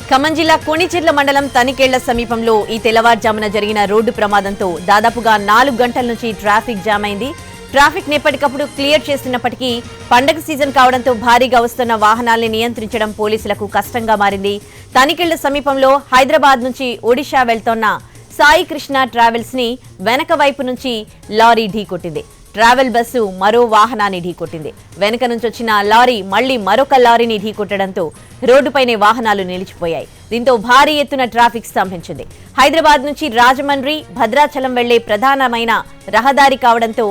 ఖమ్మం జిల్లా కోణిచెర్ల మండలం తనికేళ్ల సమీపంలో ఈ తెల్లవారుజామున జరిగిన రోడ్డు ప్రమాదంతో దాదాపుగా 4 గంటల నుంచి ట్రాఫిక్ జామ్ అయింది. ట్రాఫిక్ ఎప్పటికప్పుడు క్లియర్ చేస్తున్నప్పటికీ పండగ సీజన్ కావడంతో భారీగా వస్తున్న వాహనాల్ని నియంత్రించడం పోలీసులకు కష్టంగా మారింది. తనికేళ్ల సమీపంలో హైదరాబాద్ నుంచి ఒడిషా వెళ్తోన్న సాయి కృష్ణ ట్రావెల్స్ ని వెనక వైపు నుంచి లారీ ఢీకొట్టింది. ట్రావెల్ బస్సు మరో వాహనాన్ని ఢీకొట్టింది. వెనక నుంచి వచ్చిన లారీ మళ్లీ మరొక లారీని ఢీకొట్టడంతో రోడ్డుపైనే వాహనాలు నిలిచిపోయాయి. దీంతో భారీ ఎత్తున ట్రాఫిక్ స్తంభించింది. హైదరాబాద్ నుంచి రాజమండ్రి, భద్రాచలం వెళ్లే ప్రధానమైన రహదారి కావడంతో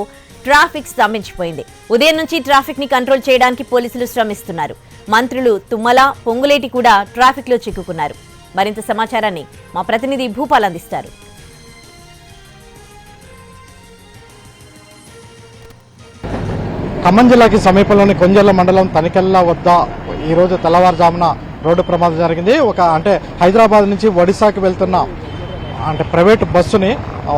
ట్రాఫిక్ స్తంభించిపోయింది. ఉదయం నుంచి ట్రాఫిక్ ని కంట్రోల్ చేయడానికి పోలీసులు శ్రమిస్తున్నారు. మంత్రులు తుమ్మల, పొంగులేటి కూడా ట్రాఫిక్ లో చిక్కుకున్నారు. మరింత సమాచారాన్ని మా ప్రతినిధి భూపాల్ అందిస్తారు. ఖమ్మం జిల్లాకి సమీపంలోని కొంజర్ల మండలం తనికెళ్ల వద్ద ఈ రోజు తెల్లవారుజామున రోడ్డు ప్రమాదం జరిగింది. హైదరాబాద్ నుంచి ఒడిశాకి వెళ్తున్న ప్రైవేటు బస్సుని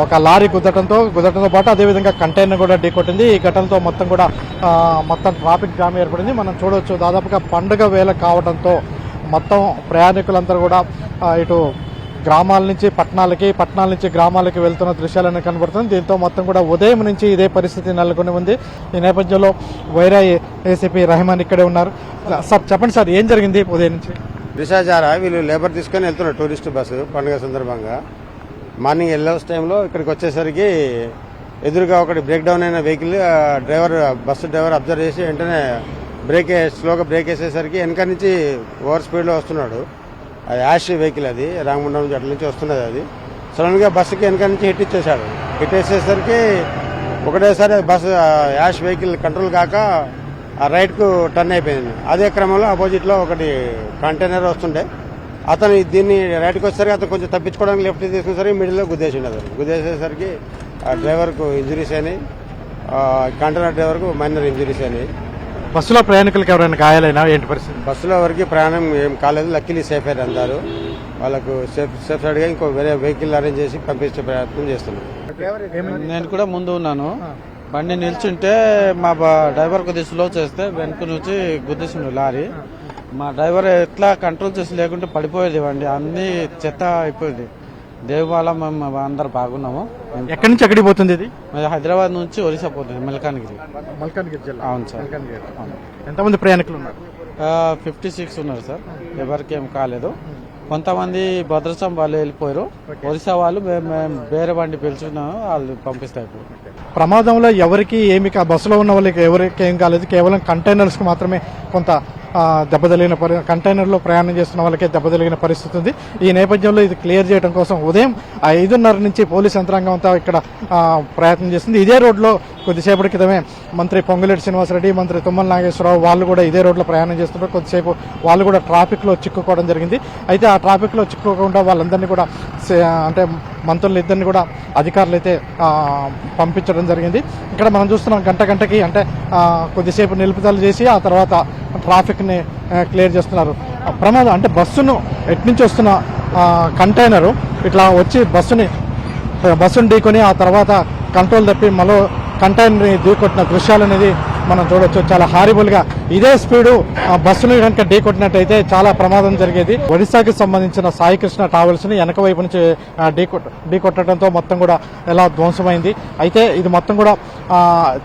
ఒక లారీ గుద్దటంతో పాటు అదేవిధంగా కంటైనర్ కూడా ఢీకొట్టింది. ఈ ఘటనతో మొత్తం ట్రాఫిక్ జామ్ ఏర్పడింది. మనం చూడవచ్చు, దాదాపుగా పండుగ వేళ కావడంతో మొత్తం ప్రయాణికులందరూ కూడా ఇటు గ్రామాల నుంచి పట్టణాల నుంచి గ్రామాలకి వెళ్తున్న దృశ్యాలను కనబడుతుంది. దీంతో మొత్తం కూడా ఉదయం నుంచి ఇదే పరిస్థితి నెలకొని ఉంది. ఈ నేపథ్యంలో వైరా ఏసీపీ రెహమాన్ ఇక్కడే ఉన్నారు. సార్ చెప్పండి సార్, ఏం జరిగింది ఉదయం నుంచి? విశాచార వీళ్ళు లేబర్ తీసుకొని వెళ్తున్నారు టూరిస్ట్ బస్సు పండుగ సందర్భంగా. మార్నింగ్ ఎల్లవర్స్ టైంలో ఇక్కడికి వచ్చేసరికి ఎదురుగా ఒకటి బ్రేక్ డౌన్ అయిన వెహికల్ బస్సు డ్రైవర్ అబ్జర్వ్ చేసి వెంటనే స్లోగా బ్రేక్ వేసేసరికి వెనక నుంచి ఓవర్ స్పీడ్లో వస్తున్నాడు. అది యాష్ వెహికల్, అది రామగుండం నుంచి అట్ల నుంచి వస్తున్నది. అది సడన్ గా బస్సుకి వెనక నుంచి హిట్ ఇచ్చేశాడు. హిట్ వేసేసరికి ఒకటేసారి బస్సు యాష్ వెహికల్ కంట్రోల్ కాక ఆ రైట్ కు టర్న్ అయిపోయింది. అదే క్రమంలో ఆపోజిట్ లో ఒకటి కంటైనర్ వస్తుండే, అతను దీన్ని రైట్ కి వచ్చేసరికి అతను కొంచెం తప్పించుకోవడానికి లెఫ్ట్ తీసుకునేసరికి మిడిల్ లో గుద్దేసిండు. అతను గుద్దేసేసరికి ఆ డ్రైవర్ కు ఇంజురీస్ అయినాయి, కంటైనర్ డ్రైవర్ కు మైనర్ ఇంజురీస్ అయినాయి. బస్సులో ప్రయాణికులకు ఎవరైనా గాయాలైనా ఏంటి పరిస్థితి? బస్సులో ఎవరికి ప్రయాణం ఏం కాలేదు. లక్కీలీ సేఫ్ అయ్యారు అందరూ. వాళ్ళకు సేఫ్ సైడ్ గా ఇంకో వేరే వెహికల్ అరేంజ్ చేసి పంపించే ప్రయత్నం చేస్తున్నాం. నేను కూడా ముందు ఉన్నాను. బండి నిల్చుంటే మా డ్రైవర్ కొద్దిగా స్లో చేస్తే వెనక నుంచి గుద్దేసిండు లారీ. మా డ్రైవర్ ఎట్లా కంట్రోల్ చేసి లేకుంటే పడిపోయేది బండి, అన్ని చెత్త అయిపోయింది. దేవాల మేము అందరు బాగున్నాము. ఎక్కడి నుంచి ఎక్కడికి పోతుంది ఇది? హైదరాబాద్ నుంచి ఒరిస్సా పోతుంది, మల్కాన్గిరి జిల్లా. అవును సార్. ఎంతమంది ప్రయాణికులు ఉన్నారు? 56 ఉన్నారు సార్. ఎవరికి ఏం కాలేదు. కొంతమంది భద్రాచలం వాళ్ళు వెళ్ళిపోయారు. ఒరిస్సా వాళ్ళు మేము వేరే బండి పిలుచుకున్నాము, వాళ్ళు పంపిస్తారు. ప్రమాదంలో ఎవరికి ఏమి బస్సులో ఉన్న వాళ్ళకి ఎవరికి ఏం కాలేదు. కేవలం కంటైనర్స్ కు మాత్రమే కొంత దెబ్బతలిగిన కంటైనర్ లో ప్రయాణం చేస్తున్న వాళ్ళకే దెబ్బతలిగిన పరిస్థితి ఉంది. ఈ నేపథ్యంలో ఇది క్లియర్ చేయడం కోసం ఉదయం 5:30 నుంచి పోలీస్ యంత్రాంగం అంతా ఇక్కడ ప్రయత్నం చేస్తుంది. ఇదే రోడ్లో కొద్దిసేపటి క్రితమే మంత్రి పొంగులేటి శ్రీనివాసరెడ్డి, మంత్రి తుమ్మల నాగేశ్వరరావు వాళ్ళు కూడా ఇదే రోడ్లో ప్రయాణం చేస్తుంటారు. కొద్దిసేపు వాళ్ళు కూడా ట్రాఫిక్ లో చిక్కుకోవడం జరిగింది. అయితే ఆ ట్రాఫిక్ లో చిక్కుకోకుండా వాళ్ళందరినీ కూడా మంత్రులు ఇద్దరిని కూడా అధికారులు అయితే పంపించడం జరిగింది. ఇక్కడ మనం చూస్తున్నాం గంటకి కొద్దిసేపు నిలుపుదల చేసి ఆ తర్వాత ట్రాఫిక్ ని క్లియర్ చేస్తున్నారు. ప్రమాదం బస్సును ఎట్నుంచి వస్తున్న కంటైనరు ఇట్లా వచ్చి బస్సును ఢీకొని ఆ తర్వాత కంట్రోల్ తప్పి మరో కంటైనర్ ఢీకొట్టిన దృశ్యాలు అనేది మనం చూడొచ్చు. చాలా హారిబుల్ గా ఇదే స్పీడు బస్సును కనుక ఢీకొట్టినట్టయితే చాలా ప్రమాదం జరిగేది. ఒడిశాకి సంబంధించిన సాయి కృష్ణ ట్రావెల్స్ ని వెనక వైపు నుంచి ఢీకొట్టడంతో మొత్తం కూడా ఎలా ధ్వంసమైంది. అయితే ఇది మొత్తం కూడా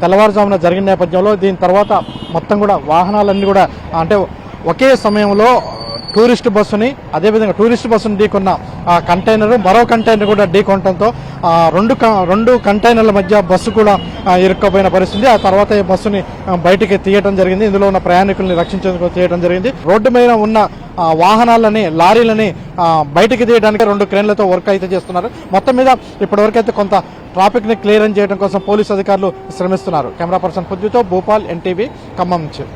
తెల్లవారుజామున జరిగిన నేపథ్యంలో దీని తర్వాత మొత్తం కూడా వాహనాలన్నీ కూడా ఒకే సమయంలో టూరిస్ట్ బస్సుని ఢీకొన్న కంటైనర్ మరో కంటైనర్ కూడా ఢీకొనడంతో రెండు కంటైనర్ల మధ్య బస్సు కూడా ఇరుక్కుపోయిన పరిస్థితి. ఆ తర్వాత ఈ బస్సుని బయటికి తీయడం జరిగింది. ఇందులో ఉన్న ప్రయాణికుల్ని రక్షించేందుకు తీయడం జరిగింది. రోడ్డు మీద ఉన్న వాహనాలని, లారీలని బయటికి తీయడానికి 2 క్రేన్లతో వర్క్ అయితే చేస్తున్నారు. మొత్తం మీద ఇప్పటివరకు అయితే కొంత ట్రాఫిక్ ని క్లియర్ చేయడం కోసం పోలీసు అధికారులు శ్రమిస్తున్నారు. కెమెరా పర్సన్ పుద్దుతో భూపాల్, NTV, ఖమ్మం నుంచి.